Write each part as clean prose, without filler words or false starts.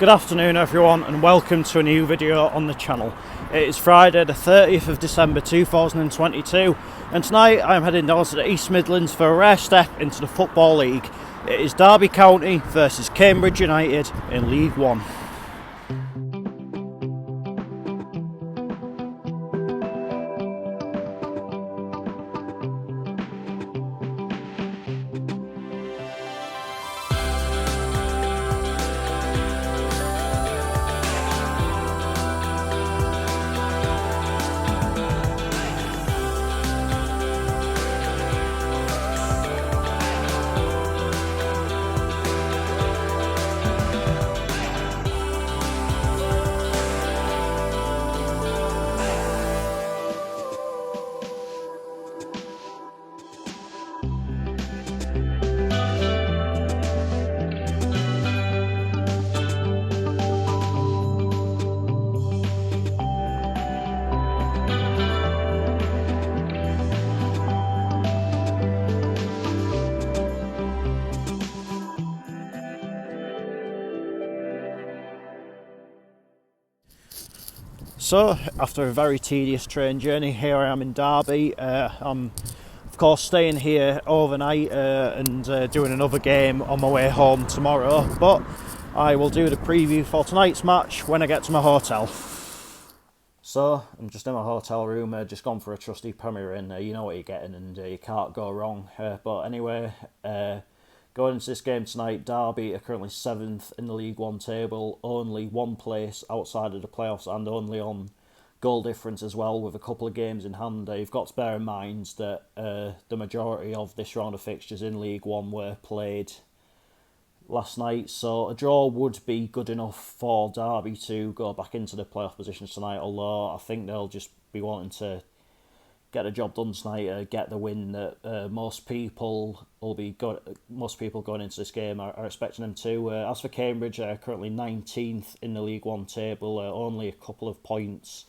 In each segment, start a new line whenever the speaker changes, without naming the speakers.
Good afternoon everyone and welcome to a new video on the channel. It is Friday the 30th of December 2022 and tonight I'm heading down to the East Midlands for a rare step into the Football League. It is Derby County versus Cambridge United in League One. So, after a very tedious train journey, here I am in Derby. I'm of course staying here overnight and doing another game on my way home tomorrow, but I will do the preview for tonight's match when I get to my hotel. So, I'm just in my hotel room, just gone for a trusty Premier Inn. You know what you're getting and you can't go wrong. But anyway, going into this game tonight, Derby are currently 7th in the League One table, only one place outside of the playoffs and only on goal difference as well, with a couple of games in hand. You've got to bear in mind that the majority of this round of fixtures in League One were played last night, so a draw would be good enough for Derby to go back into the playoff positions tonight, although I think they'll just be wanting to get the job done tonight, get the win that most people going into this game are expecting them to. As for Cambridge, they're currently 19th in the League One table, only a couple of points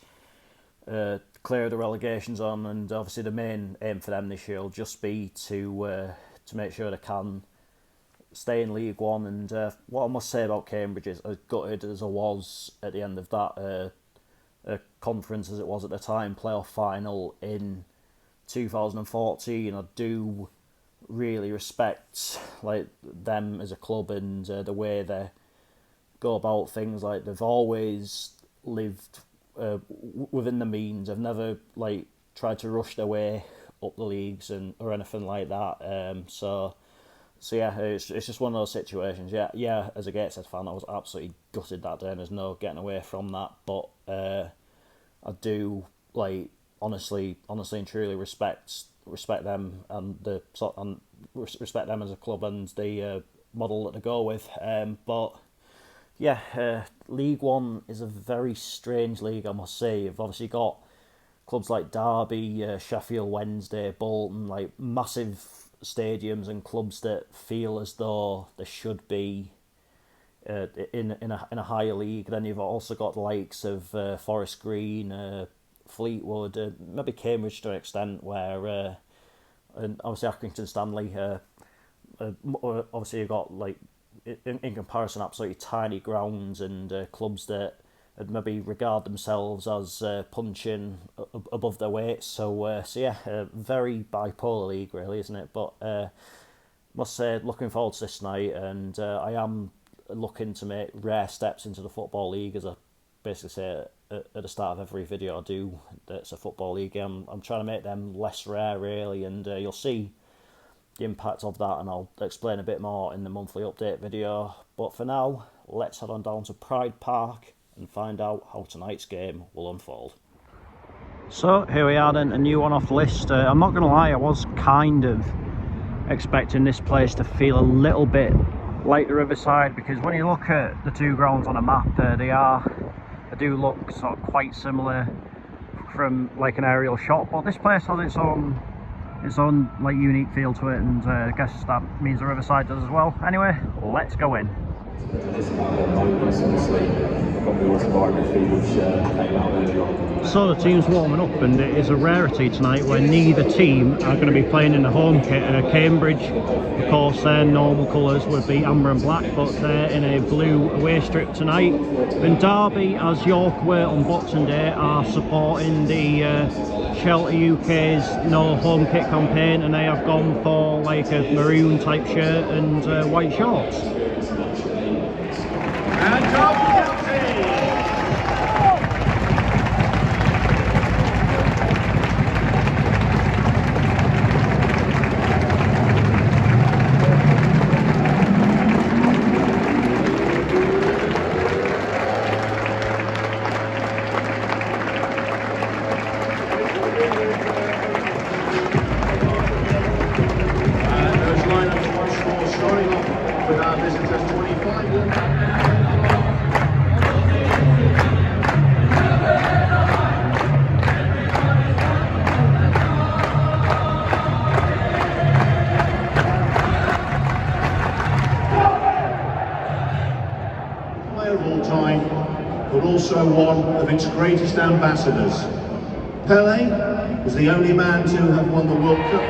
clear of the relegation zone, and obviously the main aim for them this year will just be to make sure they can stay in League One. And what I must say about Cambridge is, as gutted as I was at the end of that conference as it was at the time, playoff final in 2014, I do really respect them as a club and the way they go about things. Like, they've always lived within the means. They've never tried to rush their way up the leagues or anything like that. So yeah, it's just one of those situations. Yeah. As a Gateshead fan, I was absolutely gutted that day, and there's no getting away from that. But I do honestly and truly respect them and respect them as a club and the model that they go with. But yeah, League One is a very strange league, I must say. You've obviously got clubs like Derby, Sheffield Wednesday, Bolton, massive stadiums and clubs that feel as though they should be in a higher league. Then you've also got the likes of Forest Green, Fleetwood, maybe Cambridge to an extent, where and obviously Accrington Stanley. Obviously you've got in comparison absolutely tiny grounds and clubs that maybe regard themselves as punching above their weight. So yeah, a very bipolar league really, isn't it? But must say, looking forward to this night, and I am looking to make rare steps into the Football League, as I basically say at the start of every video I do that's a Football League game. I'm trying to make them less rare really, and you'll see the impact of that, and I'll explain a bit more in the monthly update video. But for now, let's head on down to Pride Park and find out how tonight's game will unfold. So here we are then, a new one off the list. I'm not going to lie, I was kind of expecting this place to feel a little bit like the Riverside, because when you look at the two grounds on a map, they do look sort of quite similar from an aerial shot, but this place has its own unique feel to it, and I guess that means the Riverside does as well. Anyway, let's go in. So the team's warming up, and it is a rarity tonight where neither team are going to be playing in the home kit. Cambridge, of course, their normal colours would be amber and black, but they're in a blue away strip tonight. And Derby, as York were on Boxing Day, are supporting the Shelter UK's no home kit campaign, and they have gone for like a maroon type shirt and white shorts.
And Derby County! With our visitors 25. Player of all time, but also one of its greatest ambassadors. Pelé was the only man to have won the World Cup.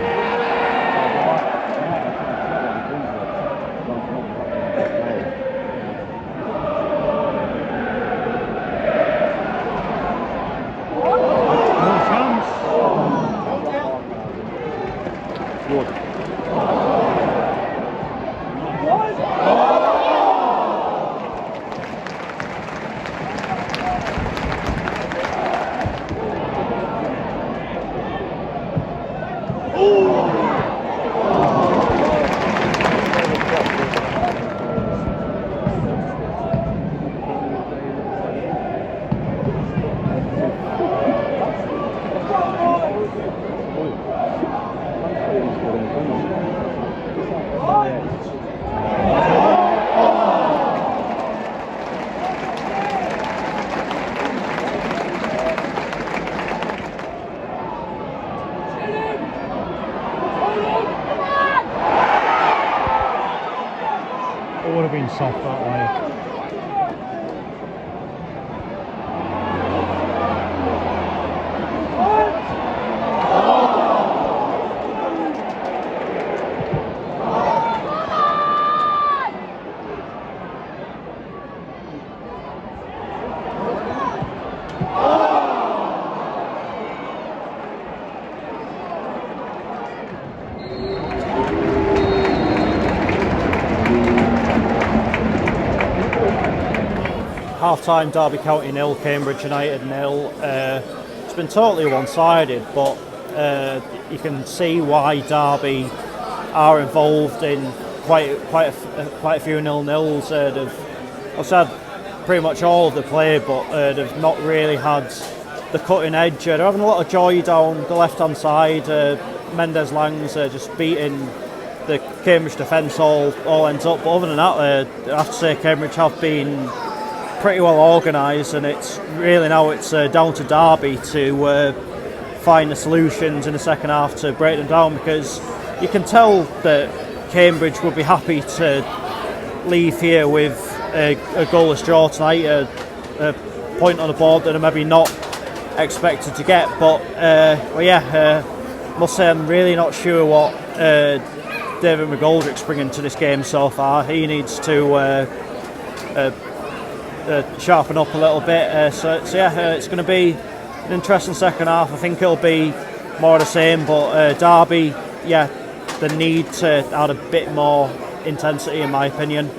It would have been soft that way. Half-time, Derby County 0, Cambridge United 0. It's been totally one-sided, but you can see why Derby are involved in quite a few 0-0s. They've had pretty much all of the play, but they've not really had the cutting edge. They're having a lot of joy down the left-hand side. Mendes Langs just beating the Cambridge defence all ends up. But other than that, I have to say Cambridge have been pretty well organised, and it's really now down to Derby to find the solutions in the second half to break them down, because you can tell that Cambridge would be happy to leave here with a goalless draw tonight, a point on the board that they're maybe not expected to get. But must say I'm really not sure what David McGoldrick's bringing to this game so far. He needs to sharpen up a little bit. It's going to be an interesting second half. I think it'll be more of the same, but Derby, they need to add a bit more intensity, in my opinion.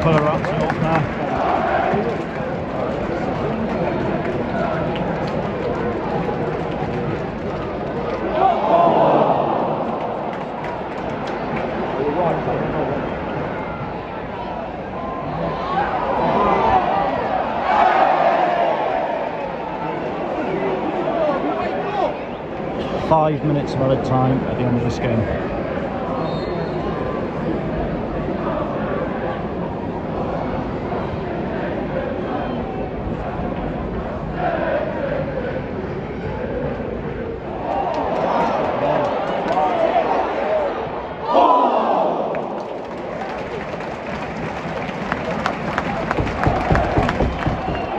Could have wrapped it up there. Five minutes of added time at the end of this game.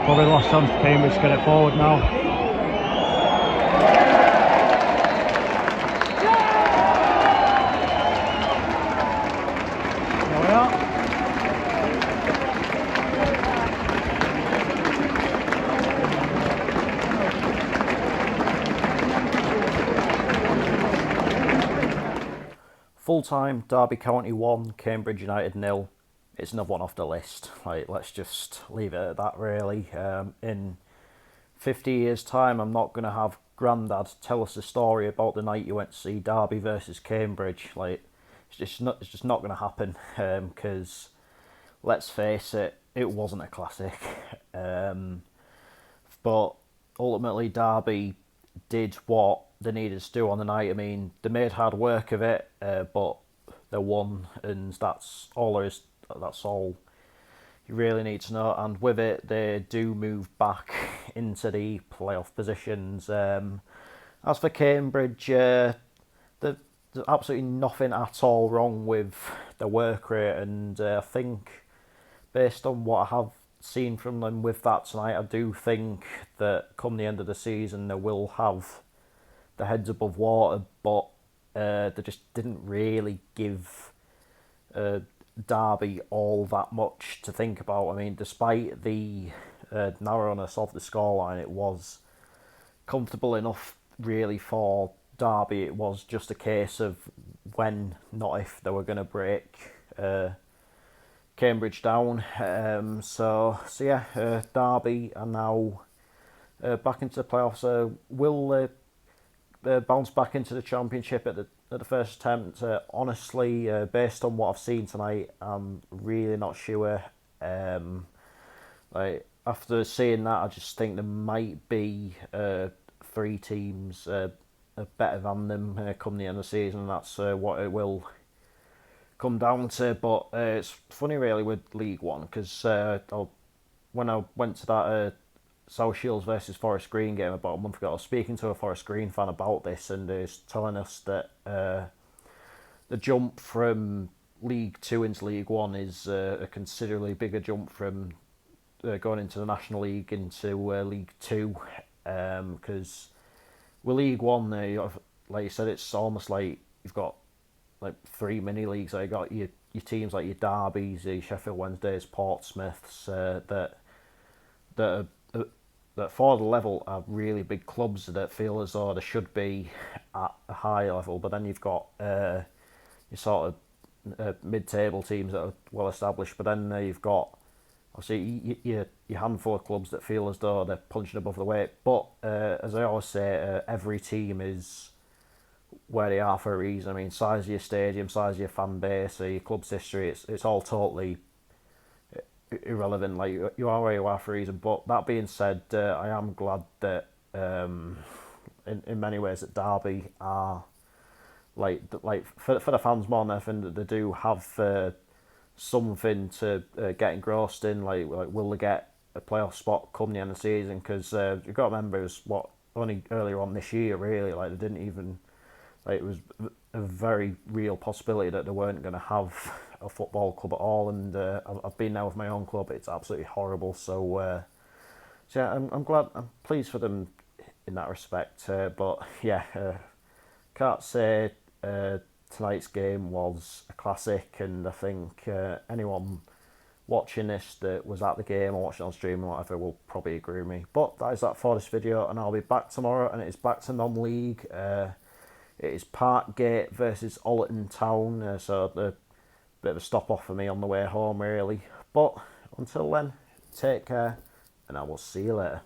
Probably the last chance for Cambridge to get it forward now. Full time, Derby County 1, Cambridge United 0. It's another one off the list. Like, let's just leave it at that, really. In 50 years' time, I'm not going to have Grandad tell us a story about the night you went to see Derby versus Cambridge. Like, it's just not going to happen. Because, let's face it, it wasn't a classic. But ultimately, Derby did what they needed to do on the night. I mean, they made hard work of it, but they won, and that's all there is. That's all you really need to know. And with it, they do move back into the playoff positions. As for Cambridge, there's absolutely nothing at all wrong with the work rate, and I think based on what I have seen from them with that tonight, I do think that come the end of the season they will have the heads above water, but they just didn't really give Derby all that much to think about. I mean, despite the narrowness of the scoreline, it was comfortable enough really for Derby. It was just a case of when, not if, they were going to break Cambridge down. So yeah, Derby are now back into the playoffs. Will bounce back into the championship at the first attempt? Honestly, based on what I've seen tonight, I'm really not sure. Like, after seeing that, I just think there might be 3 teams better than them come the end of the season, and that's what it will come down to. But it's funny really with League One, because when I went to that South Shields versus Forest Green game about a month ago, I was speaking to a Forest Green fan about this, and he's telling us that the jump from League 2 into League 1 is a considerably bigger jump from going into the National League into League 2, because with League 1, like you said, it's almost like you've got like 3 mini leagues. Like, you got your teams like your Derbys, your Sheffield Wednesdays, Portsmouths, that for the level are really big clubs that feel as though they should be at a high level. But then you've got your sort of mid-table teams that are well established. But then you've got obviously your handful of clubs that feel as though they're punching above the weight. But as I always say, every team is where they are for a reason. I mean, size of your stadium, size of your fan base, your club's history, it's all totally irrelevant. Like, you are where you are for a reason. But that being said, I am glad that in many ways that Derby are like for the fans more than anything, that they do have something to get engrossed in. Like will they get a playoff spot come the end of the season? Because you've got to remember, it was only earlier on this year really. Like, they didn't even, like, it was a very real possibility that they weren't going to have a football club at all. And I've been there with my own club. It's absolutely horrible. So yeah, I'm glad, I'm pleased for them in that respect. But yeah, can't say tonight's game was a classic, and I think anyone watching this that was at the game or watching on stream or whatever will probably agree with me. But that is that for this video, and I'll be back tomorrow, and it is back to non-league. It is Parkgate versus Ollerton Town, so the bit of a stop off for me on the way home really. But until then, take care and I will see you later.